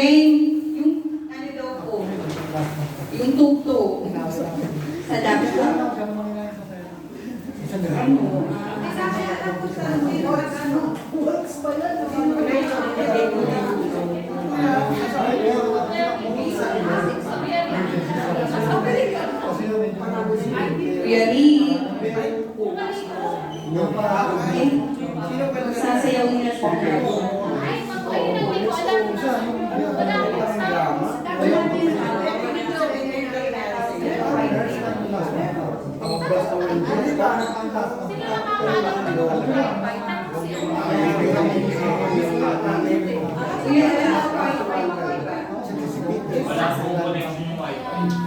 Wayne, yung ano daw po, yung tugtog sa laptop. Ano? Yari. Sasayaw nila sa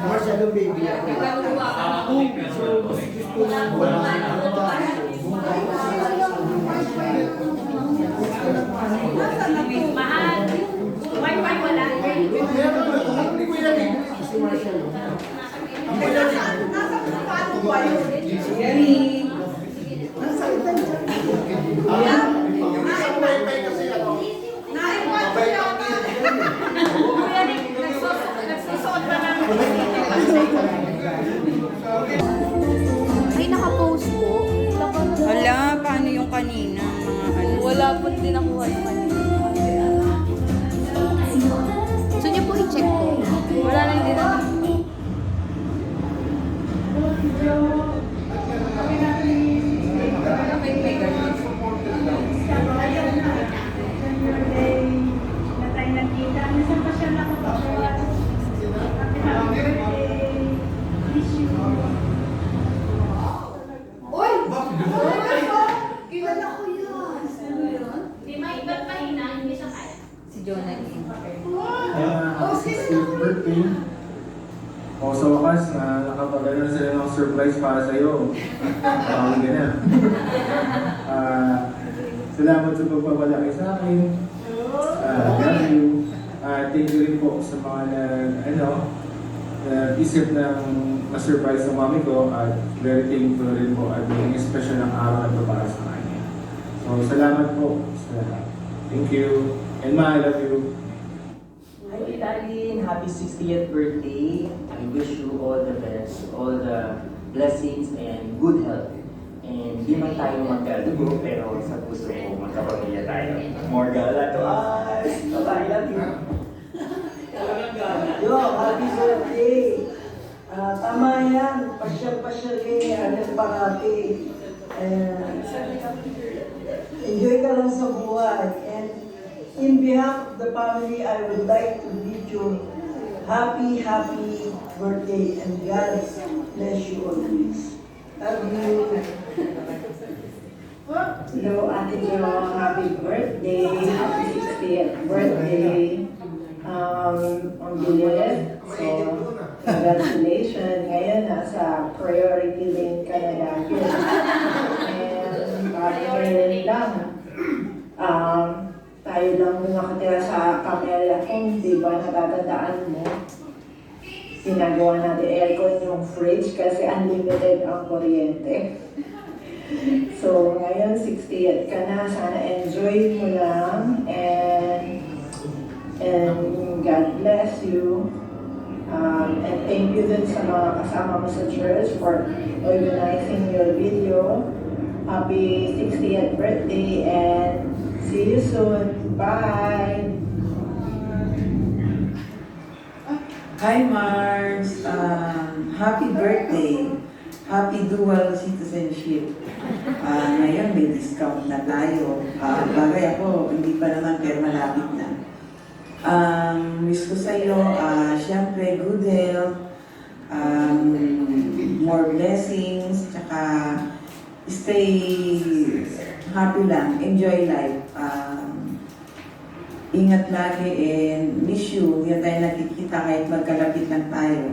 Marcelo baby. Mahal. Wi-Fi wala. Yari. Nagsusuot na ng May nakapost po. Hala, paano yung kanina? Mga ano? Wala po din nakuha yung kanina. So niyo po i-check po. Wala lang din naman. Di may iba't mahina, hindi siya kaya. Si Jonah. Birthday. O sa wakas, nakapagano na sila ng surprise para sa'yo. Tawag ka na. Salamat sa pagpapalaki sa akin. Love you. Thank you rin po sa mga isip ng ma-surprise ng mami ko at very thankful rin po at maging special ng araw na ito para sa kanya. So, salamat po sa lahat. Thank you. And Ma, I love you. Hi, Italin. Happy 60th birthday. I wish you all the best, all the blessings and good health. And di man tayo magkadugo, pero sa puso ko magkapamilya tayo. More gala to us! Bye-bye, love you! Yo, happy birthday! Tama yan, pasyal-pasyal kayo, anong parati. Enjoy ka lang sa buhay. And in behalf of the family, I would like to bid you happy birthday and God bless you always. Love you. Hello, Ate Jo. Happy birthday. Happy 60th birthday. Ang bilis. So, congratulations. Ngayon, nasa priority lane ka na dahil. And, parang lang. Tayo lang yung nakatira sa Camellia King, di ba? Natatandaan mo. Sinagawa natin aircon yung fridge kasi unlimited ang kuryente. So, ngayon, 60th ka na. Sana enjoy mo lang. And God bless you. And thank you din sa mga kasama mo sa church for organizing your video. Happy 60th birthday and see you soon. Bye! Hi Mars! Happy birthday! Happy dual citizenship. Ngayon may discount na tayo. Bagay ako, hindi pa naman pero malapit na. Wish ko sa iyo, syempre good health, more blessings, tsaka stay happy lang, enjoy life. Ingat lagi and miss you. Hindi tayo nakikita kahit magkalapit lang tayo.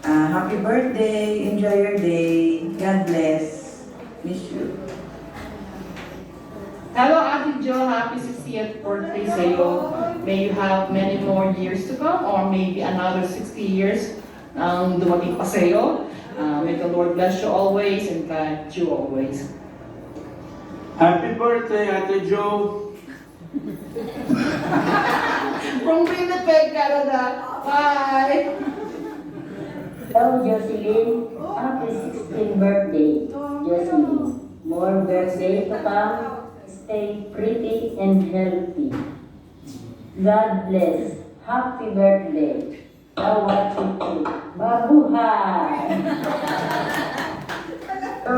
Happy birthday, enjoy your day, God bless, miss you. Hello, Ate Jo. Happy 60th birthday sa'yo. May you have many more years to come or maybe another 60 years ang dumating pa sa'yo. May the Lord bless you always and guide you always. Happy birthday, Ate Jo! from Winnipeg, Canada. Bye! Hello, Jocelyn. Happy 16th birthday, Jocelyn. More birthday to come. Stay pretty and healthy. God bless. Happy birthday. Kawatiti. Mabuhay! So,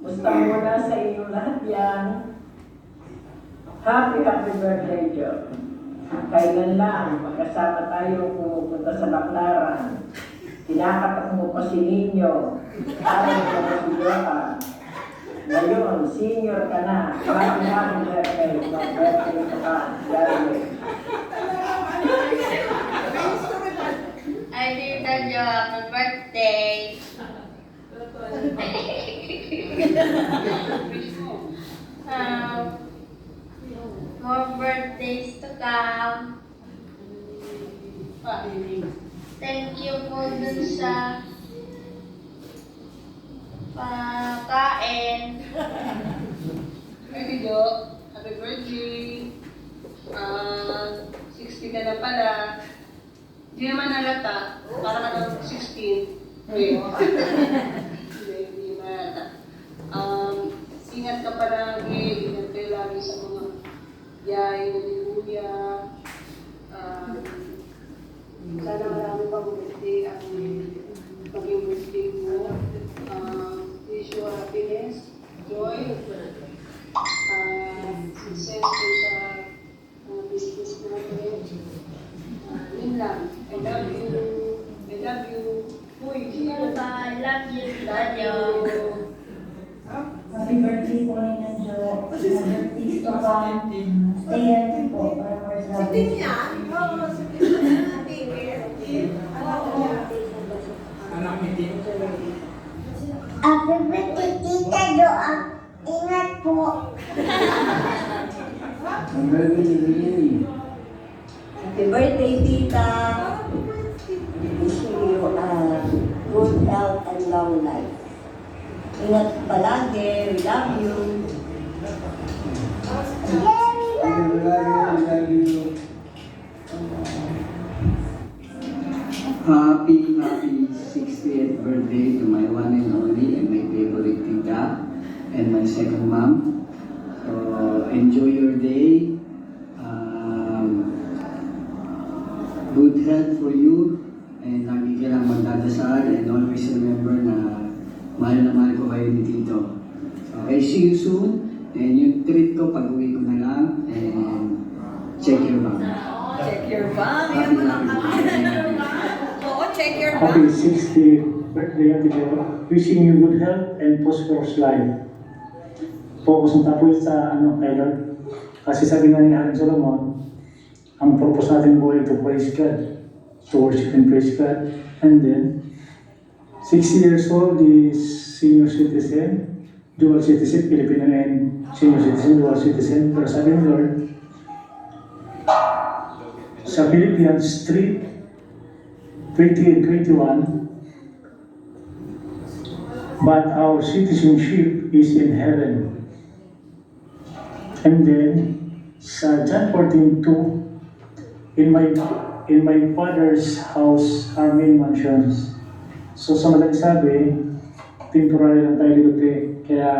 musta muna sa inyong lahat yan. Happy birthday, Joe. Kailan lang, magkasama tayo pupunta sa Baclaran. Tinakatak mo pa si Ninyo. Sabi ko pa si Joa. Ngayon, senior ka na. Happy birthday. Mag-birthday ka pa. Ay, Tita Jo, happy birthday. More birthdays to come. Thank you po dun sa pagkain. Thank you, Jo. Happy birthday. 60 ka na pala. Hindi naman nalata. Para ka ng 16. Wait. Hindi nalata. Ingat ka palagi. Ingat kayo lagi sa mga yay, nalikuya. Sana marami pang birthday ang maging birthday mo. Wish you happiness, joy, success sa mga business natin. Yun lang. I love you. I love you. Uy, I love you, Dadyo. Happy birthday po rin ng Jo. Happy birthday to come. Stay healthy po. Para more happy. Happy birthday, Tita Jo. Ingat po. Happy birthday, Tita. Wishing you good health and long life. Ingat palagi. We love you. Happy 60th birthday to my one and only and my favorite tita and my second mom. So enjoy your day. Good health for you and lagi ka lang magdadasal and always remember na mahal ko kayo ni Tito. So okay, see you soon and yung treat ko pag uwi ko na lang and check your bag. check your bag. Oo, check your Happy bag. 60th birthday, Ate Jo. Wishing you good health and prosperous life. Focus ang tapoy sa kay Lord. Kasi sabi nga ni Haring Solomon, ang purpose natin po ay to praise God, to worship and praise God. And then, 60 years old is senior citizen, dual citizen, Filipino and senior citizen, dual citizen. Pero sabi ni Lord, sa Philippians 3:20 and 21, but our citizenship is in heaven. And then, sa John 14:2, in my Father's house are many mansions. So sa madaling sabi, temporary lang tayo dito kaya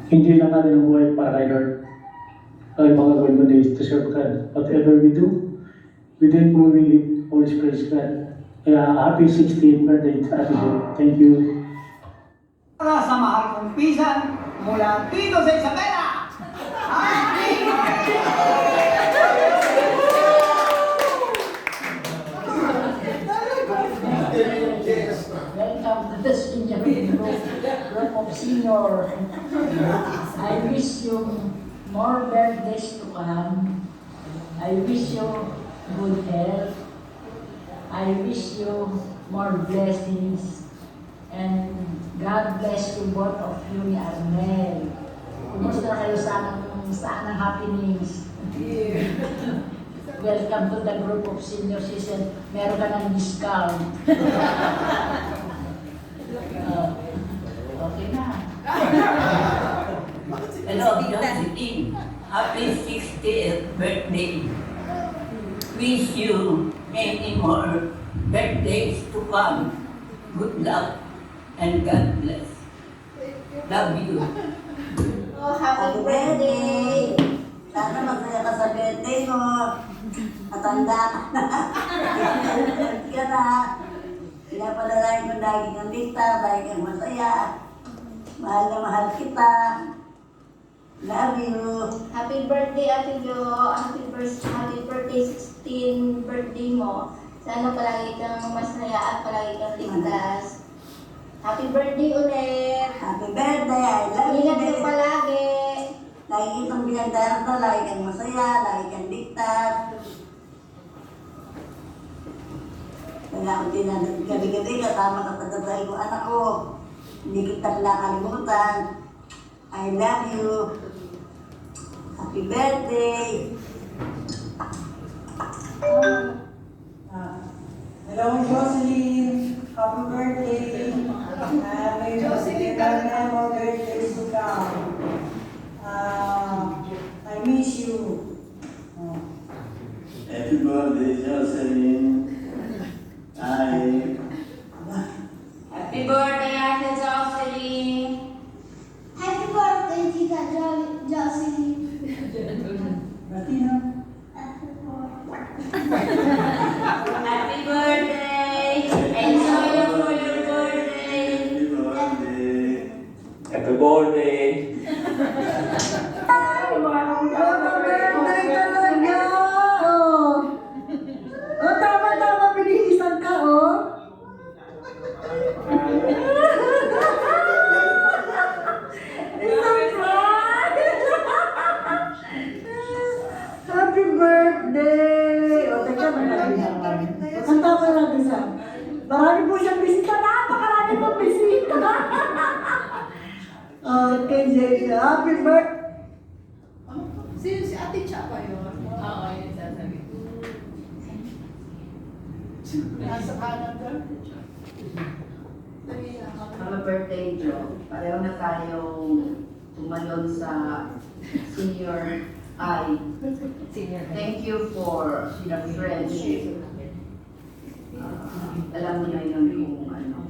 hindi lang natin ang buhay para kay Lord. Ay mga gawin mo days to serve God. Whatever we do, we then will always praise God. Kaya happy 16th birthday to Ate Jo. Thank you. Para sa mahal kong pisan mula dito sa Isabela. Welcome to the senior group of senior. I wish you more birthdays to come. I wish you good health. I wish you more blessings. And God bless you both of you ni Arnel. Kumusta kayo saan ang happenings? Welcome to the group of senior citizen. Meron ka ng discount. Okay na. Hello, Happy 60th birthday. Wish you many more birthdays to come. Good luck and God bless. Love you. Oh, happy birthday! Sana masaya ka sa birthday mo. Matanda ka na. Ka na. Pinapadalain mo lagi kang lista, lagi kang masaya. Mahal na mahal kita. Love you. Happy birthday, Ate Jo. Happy birthday, 16th birthday mo. Sana palagi kang masaya at palagi kang ligtas. Happy birthday ulit! Happy birthday. I love you. Ingat ka palagi! Lagi kitang pinagdarasal, lagi kang masaya, lagi kang ligtas. Wala akong tinanong gabi-gabi, kasama ka pagdasal ko anak ko. Hindi kita nakalimutan. I love you. Happy birthday. Hello, Jocelyn. Happy birthday. May Jocelyn, more birthdays to come. I miss you. Happy birthday, Jocelyn. Hi. Happy birthday, Ate Jocelyn! Happy birthday, Tita Jocelyn. Martina. Happy birthday! Enjoy your birthday! Happy birthday. Birthday talaga! Oh, tama-tama, pinihisan ka, oh. Happy birthday! O, teka, kanta ko lang isa. Marami po siyang bisita. Napakarami pong bisita. Okay, Jessica. Happy birthday! Si Ate Cha pa yun? Oo, yun sasabi. Nasa Canada. Happy birthday, Joe. Pareho na tayong tumalon sa senior high. Thank you for the friendship. Alam mo na yun kung ano.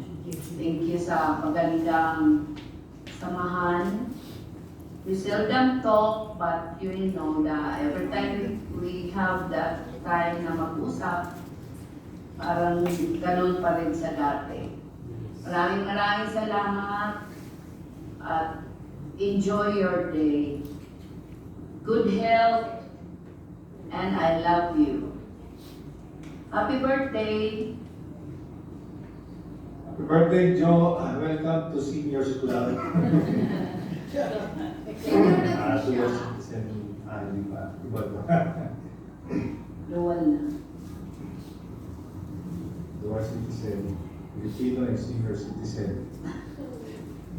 Thank you sa magandang samahan. We seldom talk, but you know that every time we have that time na mag-usap, parang ganun pa rin sa dati. Maraming salamat at enjoy your day. Good health, and I love you. Happy birthday! Happy birthday, Joe. Welcome to Seniors Club. Senior citizen. Di ba? Luwal na. Dual citizen. Filipino and senior citizen.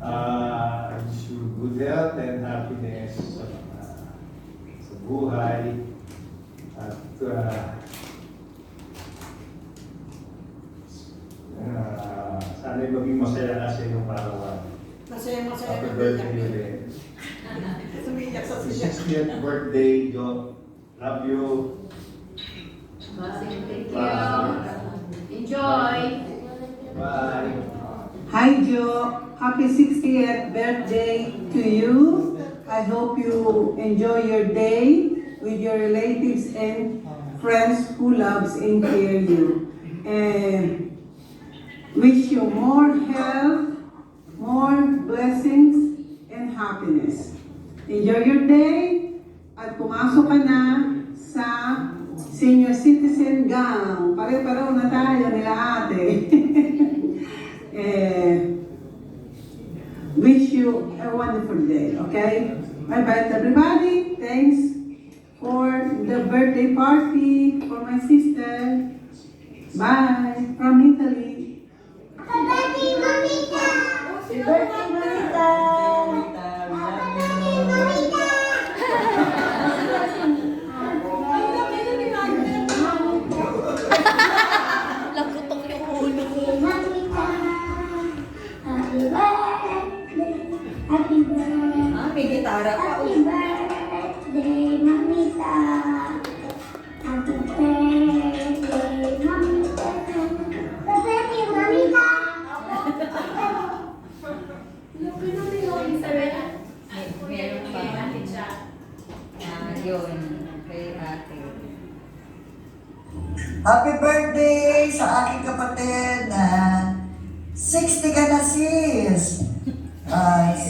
I wish you good health and happiness sa buhay. At sana'y maging masaya ka sa iyong parawan. Masaya-masaya Happy na birthday ulit. Sumiyak sa Happy siya. 60th birthday, John. Love you. Thank you. Enjoy! Bye. Hi Joe, happy 60th birthday to you. I hope you enjoy your day with your relatives and friends who loves and care you. And wish you more health, more blessings, and happiness. Enjoy your day at pumasok ka na sa senior citizen gang. Pare-pareho na tayo nila ate. Wish you a wonderful day, okay? Bye-bye everybody. Thanks for the birthday party for my sister. Bye from Italy. Happy birthday, Mamita! Happy birthday, Mamita! Lagutok yung ulo ko. Mamita! Happy birthday! Happy birthday! May gitara pa. Happy birthday! Happy birthday, Mamita. Happy birthday, Mamita. Meron pa. Yun, kay ate. Happy birthday sa aking kapatid na 60 ka na sis.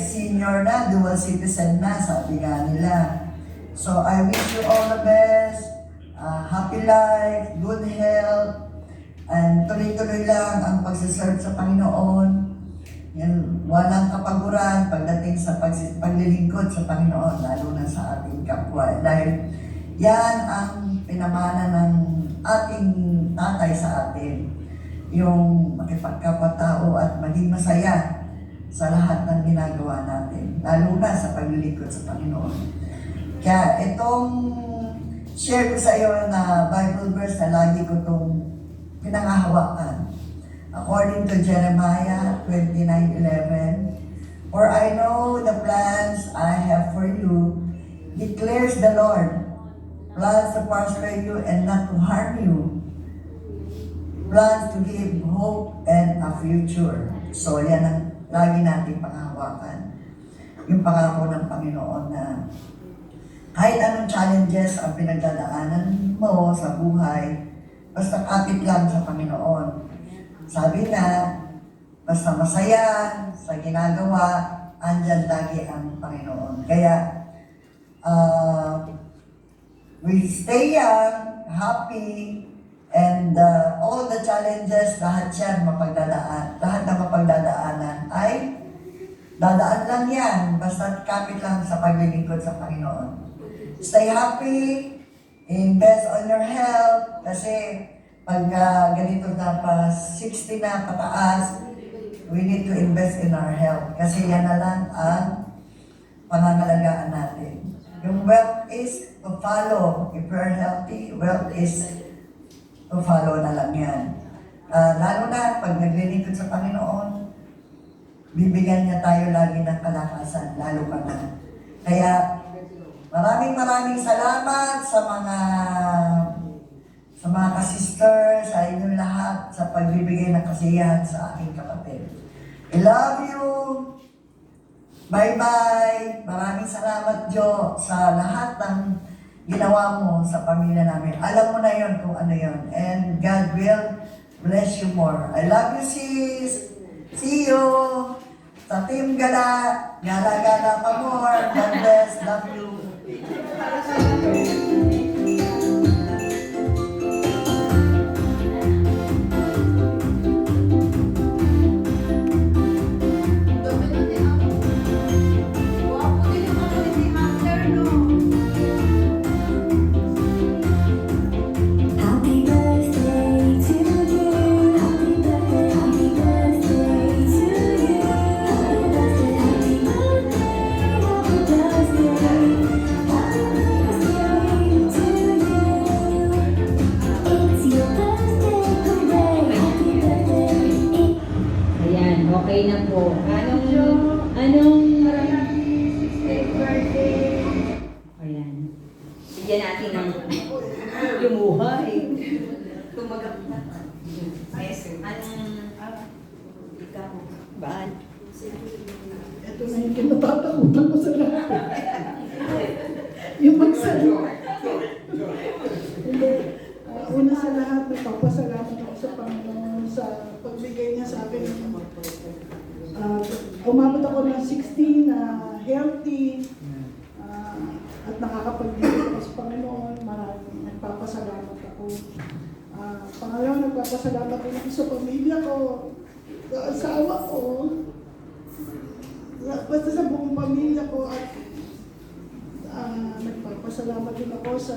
Senior na, dual citizen na, sabi nga nila. So I wish you all the best, happy life, good health, and tuloy-tuloy lang ang pagsiserve sa Panginoon. Yan, walang kapaguran pagdating sa paglilingkod sa Panginoon, lalo na sa ating kapwa. Dahil yan ang pinamana ng ating tatay sa atin, yung makipagkapwa-tao at maging masaya sa lahat ng ginagawa natin, lalo na sa paglilingkod sa Panginoon. Kaya itong share ko sa iyo na Bible verse na lagi ko itong pinangahawakan. According to Jeremiah 29:11, "For I know the plans I have for you, declares the Lord, plans to prosper you and not to harm you, plans to give hope and a future." So yan ang lagi nating panghawakan. Yung pangako ng Panginoon na kahit anong challenges ang pinagdadaanan mo sa buhay, basta kapit lang sa Panginoon. Sabi nga, basta masaya sa ginagawa, andyan lagi ang Panginoon. Kaya, we stay young, happy, and all the challenges, lahat yan mapagdadaan. Lahat na mapagdadaanan ay dadaan lang yan, basta kapit lang sa paglilingkod sa Panginoon. Stay happy, invest on your health, kasi pag ganito na pa 60 na pataas, we need to invest in our health. Kasi yan na lang ang pangangalagaan natin. Yung wealth is to follow. If we're healthy, wealth is to follow na lang yan. Lalo na pag naglilingkod sa Panginoon, bibigyan niya tayo lagi ng kalakasan, lalo pa na. Kaya maraming salamat sa mga ka-sister, sa inyong lahat, sa pagbibigay ng kasiyahan sa aking kapatid. I love you! Bye-bye! Maraming salamat, Jo, sa lahat ng ginawa mo sa pamilya namin. Alam mo na yon kung ano yon. And God will bless you more. I love you, sis! See you! Sa Team Gala, gala-gala pa more. God bless. Love you. Okay na po. Anong maraming birthday? Ayan. Bigyan natin ng lumuha eh. Tumagap na. Ikaw, baan? Ito na yung kinatatakutan ko sa lahat. Yung magsalo. Hindi. Una sa lahat, nagpapasalamat ako sa Panginoon sa pagbigay niya sa akin. Umabot ako ng 16 na healthy at nakakapag-ibig ako sa Panginoon. Maraming nagpapasalamat ako. Pangalawa, nagpapasalamat ako sa pamilya ko, sa asawa ko, basta sa buong pamilya ko, at nagpapasalamat din ako sa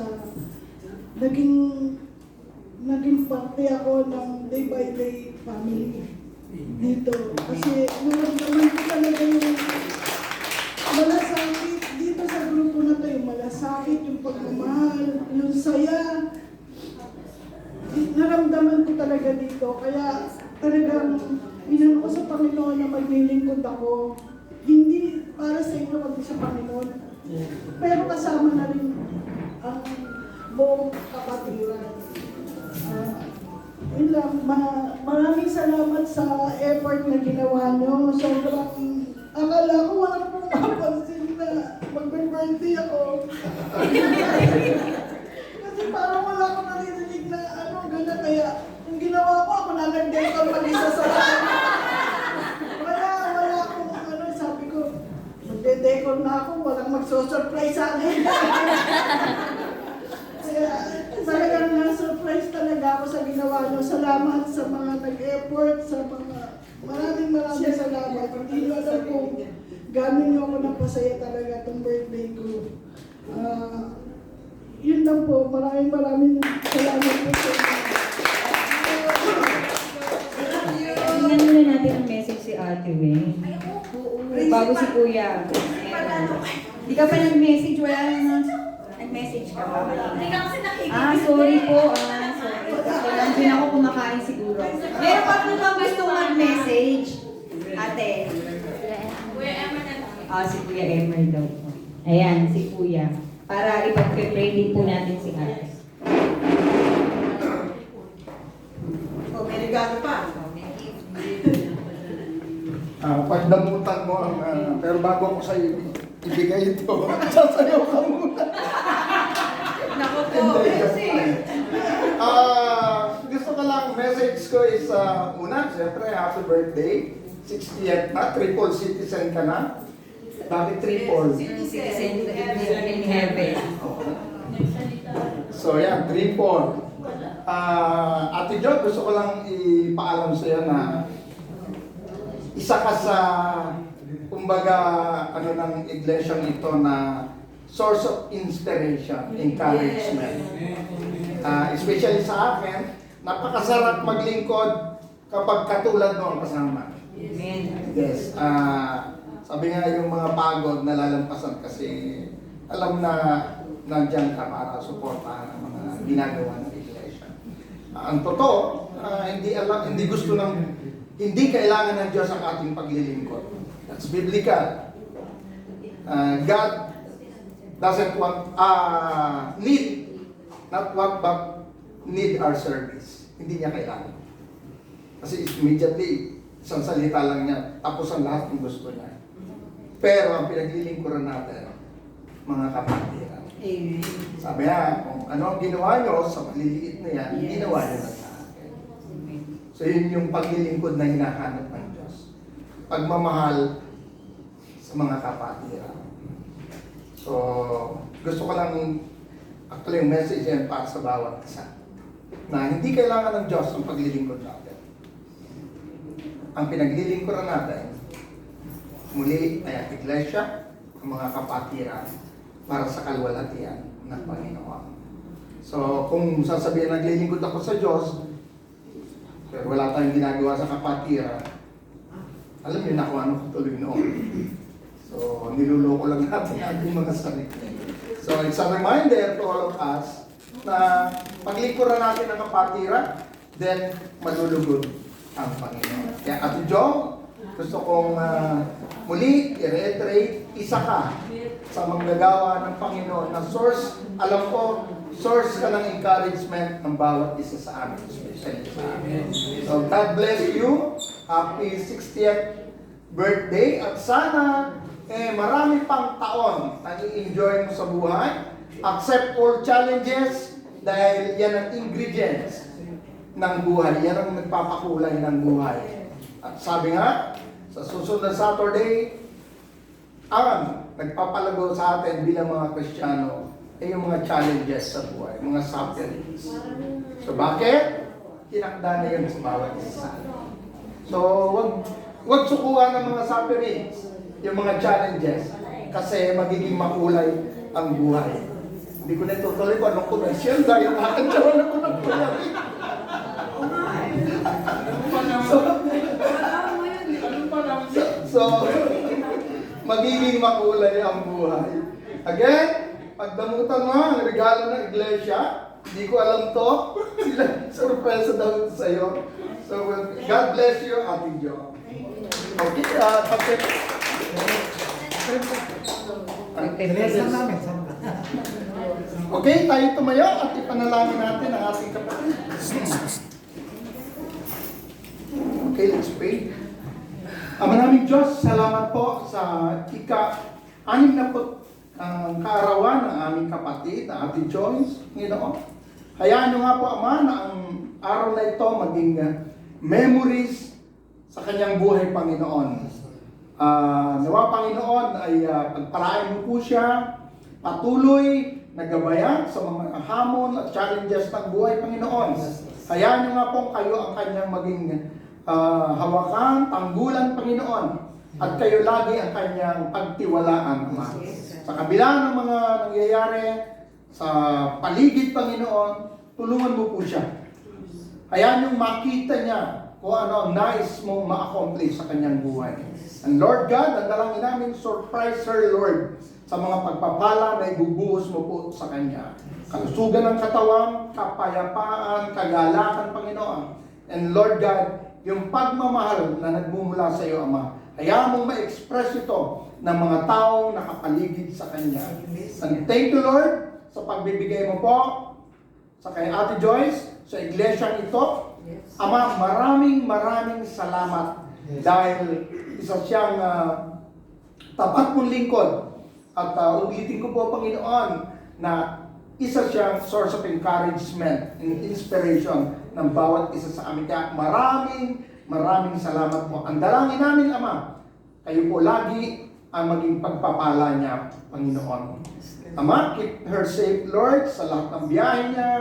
naging parte ako ng day by day family dito. Kasi naman ko talaga yung malasakit dito sa grupo na to, yung malasakit, yung pagmamahal, yung saya. Naramdaman ko talaga dito. Kaya talagang inano ko sa Panginoon na maglilingkod ako. Hindi para sa inyo kundi sa Panginoon. Pero kasama na rin ang buong kapatiran. Yun lang, maraming salamat sa effort na ginawa nyo. Sobrang, akala ko walang pumapansin na mag-birthday ako. Kasi parang wala akong naririnig na gano'n. Kaya, yung ginawa ko, ako na nag-decor mag-isa sa lahat. Wala akong sabi ko, magde-decor na ako, walang magso-surprise sa akin. Kaya talagang na-surprise talaga ako sa ginawa nyo. Salamat sa mga nag-effort, sa mga maraming salamat. Hindi nyo alam kung gano'n nyo ako napasaya talaga itong birthday ko. Yun lang po, maraming salamat po sa inyo. Tingnan muna natin ang message si Ate Weng. Bago si Kuya. Di ka pa nag-message, wala naman. Nag-message ka ba? Sorry po. Sorry. Nandiyan ako kumakain siguro. Meron pa po bang gustong mag-message? Ate. Kuya Emma na. Si Kuya Emma daw po. Ayan, si Kuya. Para ipag-pray din po natin si Ate. May regalo pa. Pagdamutan mo ang, pero bago ko sa'yo ibigay ito, sasayaw ka muna. Naku po, kasi. Gusto ko lang, message ko is, una, siyempre, happy birthday. 60th na, triple citizen ka na. Bakit triple? Citizen in heaven. So yan, triple. Ate Jo, gusto ko lang ipaalam sa'yo na isa ka sa, kumbaga, ng iglesia ito na source of inspiration, encouragement. Especially sa akin, napakasarap maglingkod kapag katulad mo ang kasama. Amen. Yes. Sabi nga yung mga pagod nalalampasan kasi alam na nandiyan ka para suportahan ang mga ginagawa ng iglesia. Ang totoo, hindi kailangan ng Diyos ang ating paglilingkod. That's biblical. God doesn't want, not want but need our service. Hindi niya kailangan. Kasi immediately, isang salita lang niya, tapos ang lahat ng gusto niya. Pero ang pinaglilingkuran natin, mga kapatiran. Sabi niya, kung ano ang ginawa niyo sa maliliit na yan, ginawa niyo na sa akin. So yun yung paglilingkod na hinahanap ng Diyos. Pagmamahal sa mga kapatiran. So, gusto ko lang, actually yung message yan para sa bawat isa. Na hindi kailangan ng Diyos ang paglilingkod natin. Ang pinaglilingkuran natin, muli ay ang iglesia, ang mga kapatiran, para sa kalwalhatian ng Panginoon. So, kung sasabihin naglilingkod ako sa Diyos, pero wala tayong ginagawa sa kapatiran, alam niyo na kung ano tuloy noon. So, niluloko lang natin ating mga sarili. So, it's a reminder to all of us na paglingkuran natin ang kapatiran, then malulugod ang Panginoon. Kaya Ate Jo, gusto kong muli i-reiterate, isa ka sa manggagawa ng Panginoon na source, alam ko, source ka ng encouragement ng bawat isa sa amin, especially sa amin. So, God bless you. Happy 60th birthday at sana marami pang taon na i-enjoy mo sa buhay. Accept all challenges dahil yan ang ingredients ng buhay. Yan ang nagpapakulay ng buhay. At sabi nga, sa susunod na Saturday, ang nagpapalago sa atin bilang mga Kristiyano ay yung mga challenges sa buhay, mga sufferings. So bakit? Tinakda na yun sa bawat isa. So wag sukuhan ng mga sufferings, yung mga challenges, kasi magiging makulay ang buhay. Hindi ko na tutuloy kung anong commercial dahil nakakagawa ko ng kulay. So, magiging makulay ang buhay. Again, pagdamutan mo ang regalo ng iglesia, hindi ko alam to, sila surpresa daw sa iyo. So, God bless you, Ate Jo. Okay, Okay, Okay, tayo tumayo at ipanalangin natin ang ating kapatid. Okay, let's pray. Ama naming Diyos, salamat po sa ika-6 na kaarawan ng aming kapatid, na Ate Joyce, Panginoon. Hayaan niyo nga po, Ama, na ang araw na ito maging memories sa kanyang buhay, Panginoon. Nawa, Panginoon, ay pagpalain mo po siya, patuloy na gabayan sa mga hamon at challenges ng buhay, Panginoon. Hayaan niyo nga po kayo ang kanyang maging hawakan, tanggulan, Panginoon. At kayo lagi ang kanyang pagtiwalaan, Ama. Sa kabila ng mga nangyayari sa paligid, Panginoon, tulungan mo po siya. Hayaan niyong makita niya kung ano ang nais mong ma-accomplish sa kanyang buhay. And Lord God, ang dalangin namin, surprise her, Lord, sa mga pagpapala na ibubuhos mo po sa kanya. Kalusugan ng katawan, kapayapaan, kagalakan, Panginoon. And Lord God, yung pagmamahal na nagmumula sa iyo, Ama, hayaan mong ma-express ito ng mga taong nakapaligid sa kanya. And thank you, Lord, sa pagbibigay mo po sa kay Ate Joyce, sa iglesia ito. Ama, maraming salamat dahil isa siyang tapat mong lingkod. At ulitin ko po, Panginoon, na isa siyang source of encouragement and inspiration ng bawat isa sa amin. Kaya maraming salamat po. Ang dalangin namin, Ama, kayo po lagi ang maging pagpapala niya, Panginoon. Ama, keep her safe, Lord, sa lahat ng biyahe niya,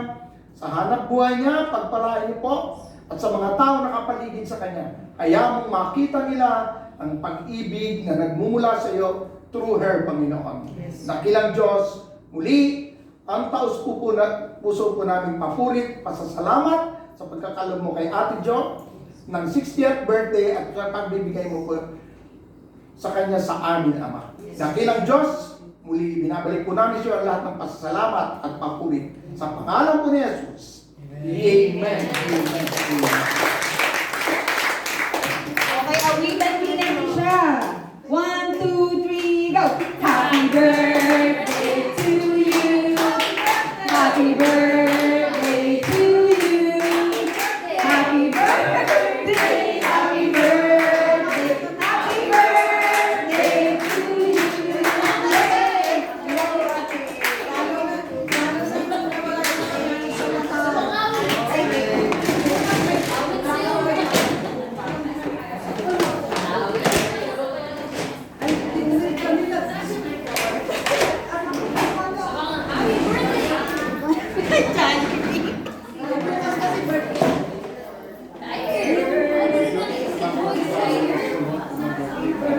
sa hanap buhay niya, pagpalain niyo po, at sa mga tao na nakapaligid sa kanya. Kaya mong makita nila ang pag-ibig na nagmumula sa iyo through her, Panginoon. Dakilang Diyos, muli, ang puso po namin papurit, pasasalamat sa pagkakaroon mo kay Ate Jo ng 60th birthday at pagbibigay mo po sa kanya sa amin, Ama. Dakilang Diyos, muli binabalik po namin siya ang lahat ng pasasalamat at papurit. Sa pangalan po ni Jesus. Amen. Amen. Amen.